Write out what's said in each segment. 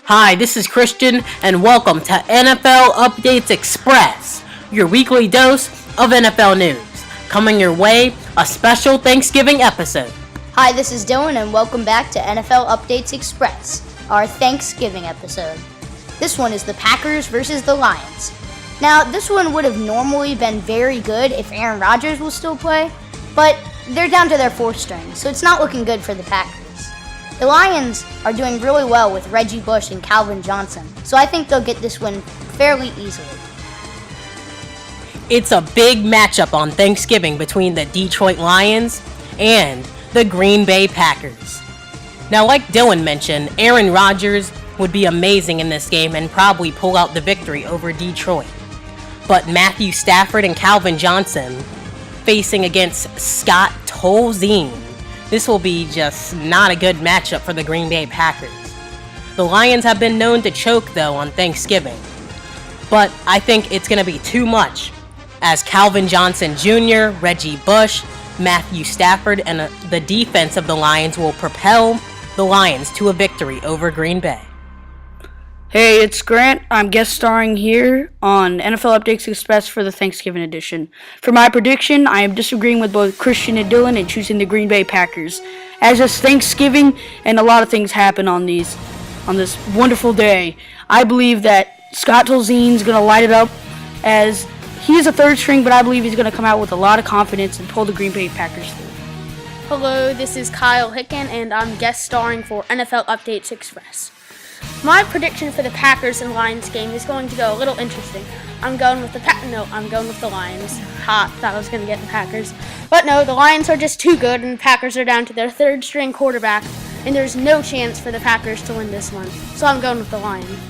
Hi, this is Christian, and welcome to NFL Updates Express, your weekly dose of NFL news. Coming your way, a special Thanksgiving episode. Hi, this is Dylan, and welcome back to NFL Updates Express, our Thanksgiving episode. This one is the Packers versus the Lions. Now, this one would have normally been very good if Aaron Rodgers will still play, but they're down to their fourth string, so it's not looking good for the Packers. The Lions are doing really well with Reggie Bush and Calvin Johnson, so I think they'll get this win fairly easily. It's a big matchup on Thanksgiving between the Detroit Lions and the Green Bay Packers. Now, like Dylan mentioned, Aaron Rodgers would be amazing in this game and probably pull out the victory over Detroit. But Matthew Stafford and Calvin Johnson facing against Scott Tolzien. This will be just not a good matchup for the Green Bay Packers. The Lions have been known to choke, though, on Thanksgiving. But I think it's going to be too much, as Calvin Johnson Jr., Reggie Bush, Matthew Stafford, and the defense of the Lions will propel the Lions to a victory over Green Bay. Hey, it's Grant. I'm guest starring here on NFL Updates Express for the Thanksgiving edition. For my prediction, I am disagreeing with both Christian and Dylan and choosing the Green Bay Packers. As it's Thanksgiving and a lot of things happen on this wonderful day, I believe that Scott Tolzien is going to light it up, as he is a third string, but I believe he's going to come out with a lot of confidence and pull the Green Bay Packers through. Hello, this is Kyle Hicken, and I'm guest starring for NFL Updates Express. My prediction for the Packers and Lions game is going to go a little interesting. I'm going with the Lions. Thought I was going to get the Packers. But no, the Lions are just too good, and the Packers are down to their third string quarterback, and there's no chance for the Packers to win this one. So I'm going with the Lions.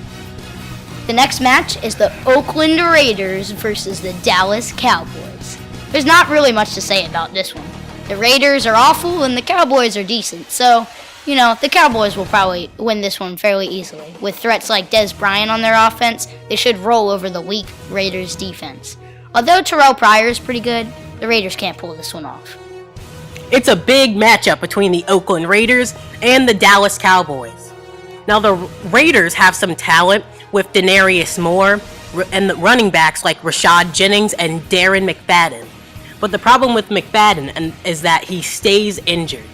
The next match is the Oakland Raiders versus the Dallas Cowboys. There's not really much to say about this one. The Raiders are awful and the Cowboys are decent, so, the Cowboys will probably win this one fairly easily. With threats like Dez Bryant on their offense, they should roll over the weak Raiders defense. Although Terrell Pryor is pretty good, the Raiders can't pull this one off. It's a big matchup between the Oakland Raiders and the Dallas Cowboys. Now, the Raiders have some talent with Denarius Moore and the running backs like Rashad Jennings and Darren McFadden. But the problem with McFadden is that he stays injured.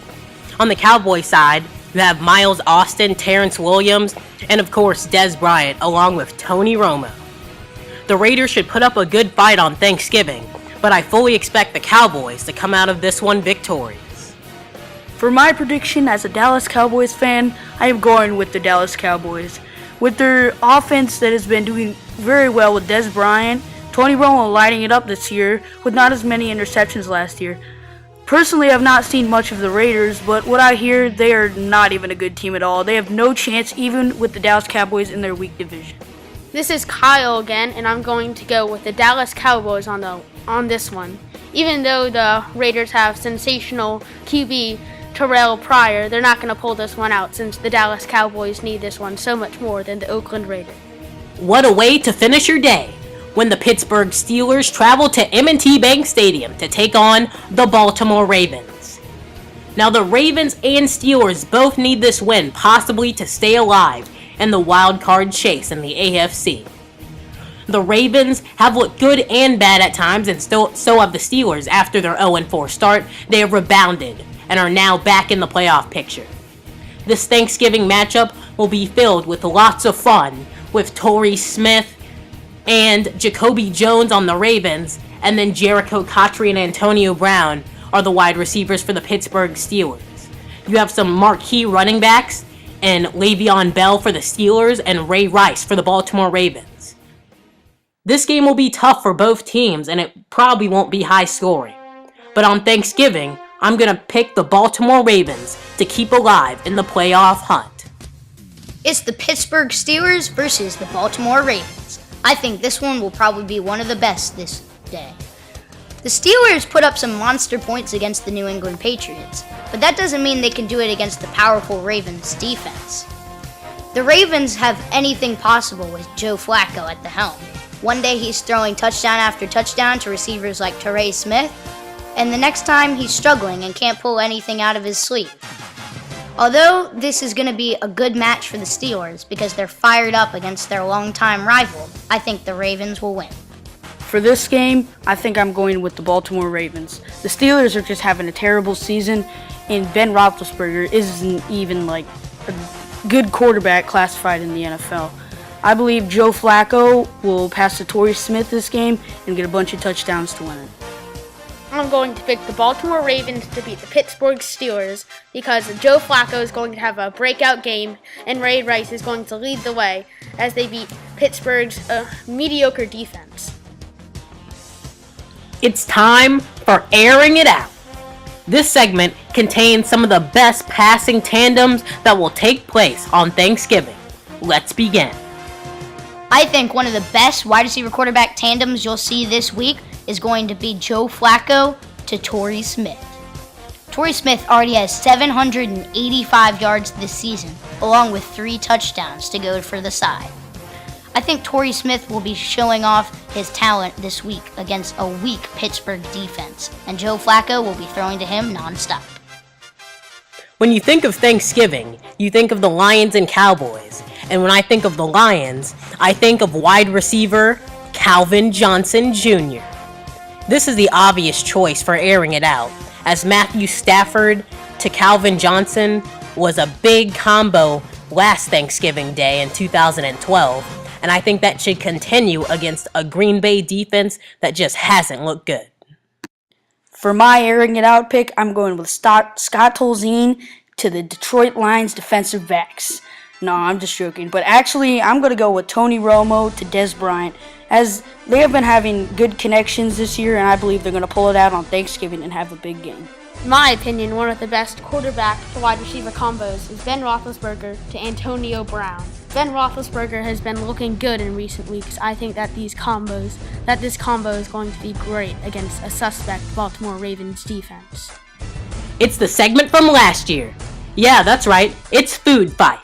On the Cowboys side, you have Miles Austin, Terrence Williams, and of course Dez Bryant, along with Tony Romo. The Raiders should put up a good fight on Thanksgiving, but I fully expect the Cowboys to come out of this one victorious. For my prediction as a Dallas Cowboys fan, I am going with the Dallas Cowboys. With their offense that has been doing very well with Dez Bryant, Tony Romo lighting it up this year with not as many interceptions last year. Personally, I've not seen much of the Raiders, but what I hear, they are not even a good team at all. They have no chance even with the Dallas Cowboys in their weak division. This is Kyle again, and I'm going to go with the Dallas Cowboys on this one. Even though the Raiders have sensational QB Terrell Pryor, they're not going to pull this one out since the Dallas Cowboys need this one so much more than the Oakland Raiders. What a way to finish your day when the Pittsburgh Steelers travel to M&T Bank Stadium to take on the Baltimore Ravens. Now, the Ravens and Steelers both need this win possibly to stay alive in the wild card chase in the AFC. The Ravens have looked good and bad at times, and so have the Steelers. After their 0-4 start, they have rebounded and are now back in the playoff picture. This Thanksgiving matchup will be filled with lots of fun, with Torrey Smith and Jacoby Jones on the Ravens, and then Jericho Cotchery and Antonio Brown are the wide receivers for the Pittsburgh Steelers. You have some marquee running backs, and Le'Veon Bell for the Steelers and Ray Rice for the Baltimore Ravens. This game will be tough for both teams, and it probably won't be high scoring. But on Thanksgiving, I'm going to pick the Baltimore Ravens to keep alive in the playoff hunt. It's the Pittsburgh Steelers versus the Baltimore Ravens. I think this one will probably be one of the best this day. The Steelers put up some monster points against the New England Patriots, but that doesn't mean they can do it against the powerful Ravens defense. The Ravens have anything possible with Joe Flacco at the helm. One day he's throwing touchdown after touchdown to receivers like Torrey Smith, and the next time he's struggling and can't pull anything out of his sleeve. Although this is going to be a good match for the Steelers because they're fired up against their longtime rival, I think the Ravens will win. For this game, I think I'm going with the Baltimore Ravens. The Steelers are just having a terrible season, and Ben Roethlisberger isn't even like a good quarterback classified in the NFL. I believe Joe Flacco will pass to Torrey Smith this game and get a bunch of touchdowns to win it. I'm going to pick the Baltimore Ravens to beat the Pittsburgh Steelers because Joe Flacco is going to have a breakout game and Ray Rice is going to lead the way as they beat Pittsburgh's mediocre defense. It's time for Airing It Out. This segment contains some of the best passing tandems that will take place on Thanksgiving. Let's begin. I think one of the best wide receiver quarterback tandems you'll see this week is going to be Joe Flacco to Torrey Smith. Torrey Smith already has 785 yards this season, along with 3 touchdowns to go for the side. I think Torrey Smith will be showing off his talent this week against a weak Pittsburgh defense, and Joe Flacco will be throwing to him nonstop. When you think of Thanksgiving, you think of the Lions and Cowboys. And when I think of the Lions, I think of wide receiver Calvin Johnson Jr. This is the obvious choice for airing it out, as Matthew Stafford to Calvin Johnson was a big combo last Thanksgiving Day in 2012, and I think that should continue against a Green Bay defense that just hasn't looked good. For my airing it out pick, I'm going with Scott Tolzien to the Detroit Lions defensive backs. No, I'm just joking. But actually, I'm going to go with Tony Romo to Dez Bryant, as they have been having good connections this year, and I believe they're going to pull it out on Thanksgiving and have a big game. In my opinion, one of the best quarterback to wide receiver combos is Ben Roethlisberger to Antonio Brown. Ben Roethlisberger has been looking good in recent weeks. I think that this combo is going to be great against a suspect Baltimore Ravens defense. It's the segment from last year. Yeah, that's right. It's Food Fight.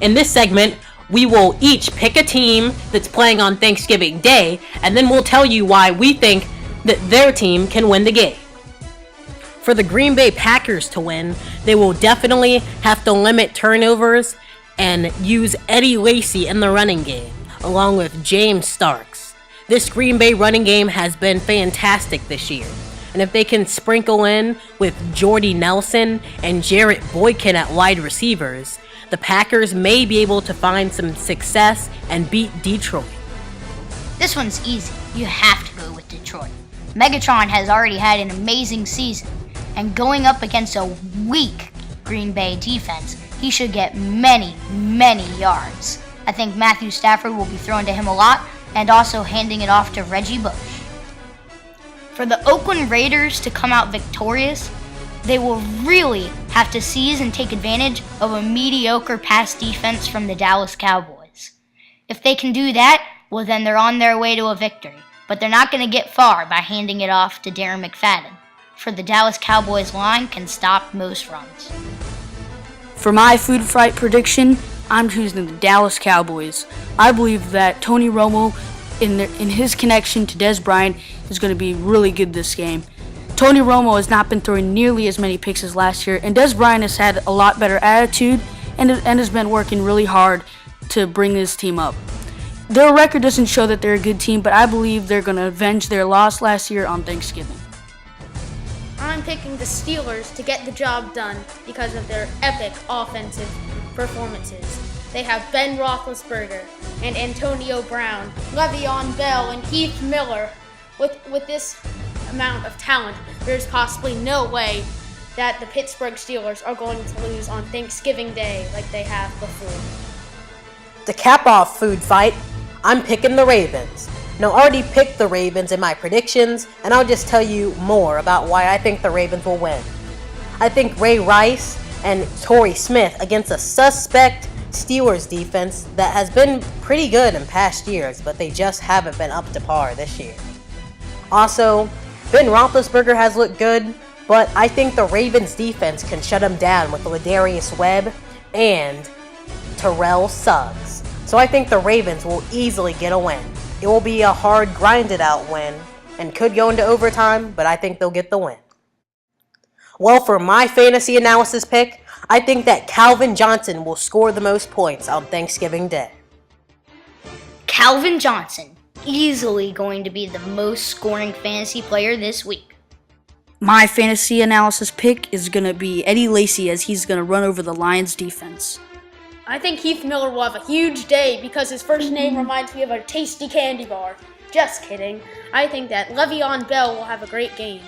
In this segment, we will each pick a team that's playing on Thanksgiving Day, and then we'll tell you why we think that their team can win the game. For the Green Bay Packers to win, they will definitely have to limit turnovers and use Eddie Lacy in the running game, along with James Starks. This Green Bay running game has been fantastic this year, and if they can sprinkle in with Jordy Nelson and Jarrett Boykin at wide receivers, the Packers may be able to find some success and beat Detroit. This one's easy. You have to go with Detroit. Megatron has already had an amazing season, and going up against a weak Green Bay defense, he should get many, many yards. I think Matthew Stafford will be throwing to him a lot and also handing it off to Reggie Bush. For the Oakland Raiders to come out victorious, they will really have to seize and take advantage of a mediocre pass defense from the Dallas Cowboys. If they can do that, well then they're on their way to a victory, but they're not going to get far by handing it off to Darren McFadden, for the Dallas Cowboys line can stop most runs. For my food fight prediction, I'm choosing the Dallas Cowboys. I believe that Tony Romo, in his connection to Dez Bryant, is going to be really good this game. Tony Romo has not been throwing nearly as many picks as last year, and Dez Bryant has had a lot better attitude and has been working really hard to bring his team up. Their record doesn't show that they're a good team, but I believe they're going to avenge their loss last year on Thanksgiving. I'm picking the Steelers to get the job done because of their epic offensive performances. They have Ben Roethlisberger and Antonio Brown, Le'Veon Bell, and Heath Miller. With this amount of talent, there's possibly no way that the Pittsburgh Steelers are going to lose on Thanksgiving Day like they have before. To cap off Food Fight, I'm picking the Ravens. Now, I already picked the Ravens in my predictions, and I'll just tell you more about why I think the Ravens will win. I think Ray Rice and Torrey Smith against a suspect Steelers defense that has been pretty good in past years, but they just haven't been up to par this year. Also, Ben Roethlisberger has looked good, but I think the Ravens defense can shut him down with Ladarius Webb and Terrell Suggs. So I think the Ravens will easily get a win. It will be a hard, grinded-out win and could go into overtime, but I think they'll get the win. Well, for my fantasy analysis pick, I think that Calvin Johnson will score the most points on Thanksgiving Day. Calvin Johnson, easily going to be the most scoring fantasy player this week. My fantasy analysis pick is going to be Eddie Lacy, as he's going to run over the Lions defense. I think Heath Miller will have a huge day because his first name reminds me of a tasty candy bar. Just kidding. I think that Le'Veon Bell will have a great game.